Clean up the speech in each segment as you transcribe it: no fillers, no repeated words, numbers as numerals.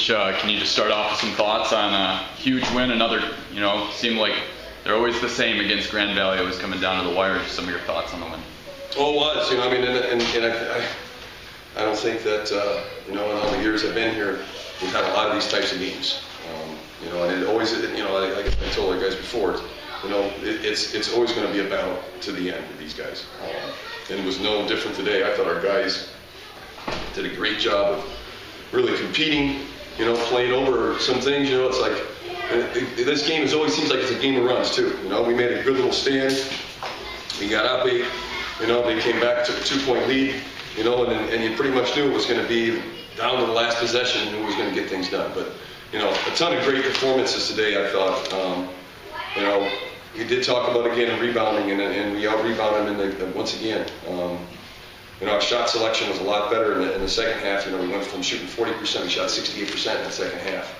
Coach, can you just start off with some thoughts on a huge win? Another, seemed like they're always the same against Grand Valley, always coming down to the wire. Just some of your thoughts on the win. Well, it was, I don't think that, in all the years I've been here, we've had a lot of these types of games. And it always, like I told you guys before, it's always going to be a battle to the end with these guys. And it was no different today. I thought our guys did a great job of really competing, playing over some things. It's like, this game always seems like it's a game of runs too. We made a good little stand. We got up 8. They came back, took a 2-point lead. And you pretty much knew it was going to be down to the last possession who was going to get things done. But a ton of great performances today. I thought. We did talk about again rebounding, and we out-rebounded once again. Our shot selection was a lot better in the second half. We went from shooting 40%, we shot 68% in the second half.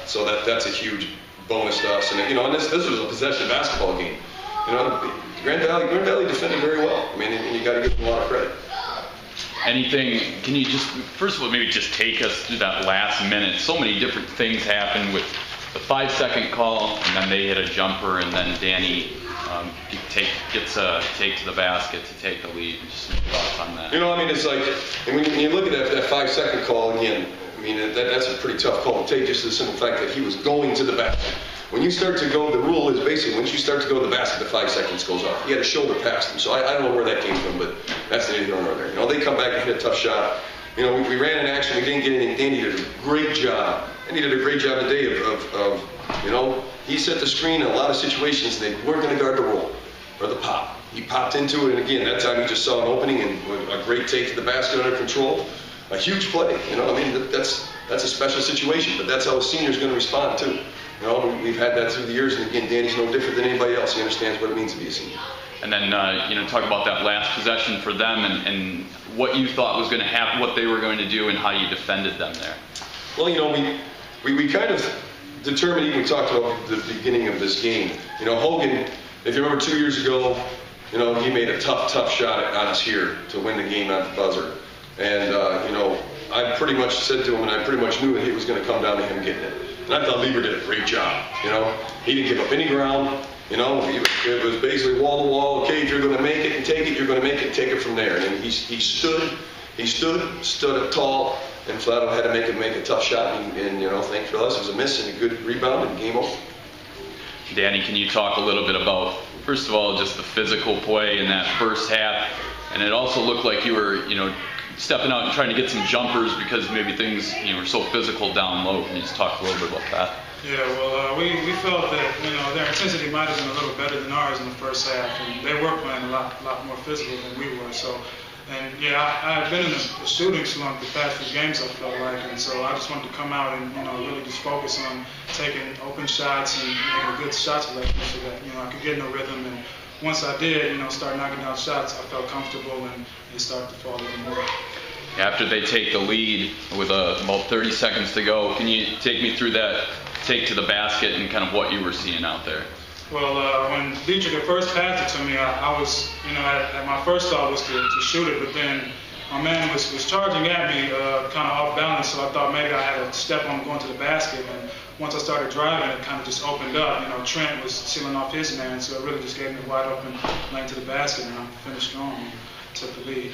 So that's a huge bonus to us. And this was a possession basketball game. Grand Valley defended very well. And you got to give them a lot of credit. Anything? Can you just first of all maybe just take us through that last minute? So many different things happened with the 5-second call, and then they hit a jumper, and then Danny gets a take to the basket to take the lead. Just some thoughts on that. It's like, and when you look at that 5-second call again, that's a pretty tough call to take, just the simple fact that he was going to the basket. When you start to go, the rule is basically once you start to go to the basket, the 5 seconds goes off. He had a shoulder past him, so I don't know where that came from, but that's neither here nor there. They come back and hit a tough shot. We ran in action, we didn't get anything. Danny did a great job. And he did a great job today of he set the screen in a lot of situations, and they weren't going to guard the roll or the pop. He popped into it, and again, that time he just saw an opening and a great take to the basket under control. A huge play, that's a special situation, but that's how a senior's going to respond too. We've had that through the years, and again, Danny's no different than anybody else. He understands what it means to be a senior. And then, talk about that last possession for them and what you thought was going to happen, what they were going to do, and how you defended them there. Well, we kind of determined, even we talked about the beginning of this game. Hogan, if you remember 2 years ago, he made a tough shot on us here to win the game at the buzzer. And, I pretty much said to him, and I pretty much knew that it was going to come down to him getting it. And I thought Lieber did a great job. He didn't give up any ground. It was basically wall to wall. Okay, if you're going to make it and take it, you're going to make it and take it from there. And he stood up tall, and flat out had to make a tough shot. And thank for us, it was a miss and a good rebound and game over. Danny, can you talk a little bit about, first of all, just the physical play in that first half? And it also looked like you were, stepping out and trying to get some jumpers because maybe things, were so physical down low. Can you just talk a little bit about that? Yeah, well, we felt that, their intensity might have been a little better than ours in the first half, and they were playing a lot more physical than we were. So, and yeah, I've been in a shooting slump the past few games, I felt like, and so I just wanted to come out and, really just focus on taking open shots and making good shot selection so that, I could get in a rhythm. And once I did, start knocking down shots, I felt comfortable and it started to fall even more. After they take the lead with about 30 seconds to go, can you take me through that take to the basket and kind of what you were seeing out there? Well, when Dietrich had first passed it to me, I was, my first thought was to shoot it, but then my man was charging at me kind of off balance, so I thought maybe I had to step on going to the basket. And once I started driving, it kind of just opened up. Trent was sealing off his man, so it really just gave me a wide open lane to the basket, and I finished strong and took the lead.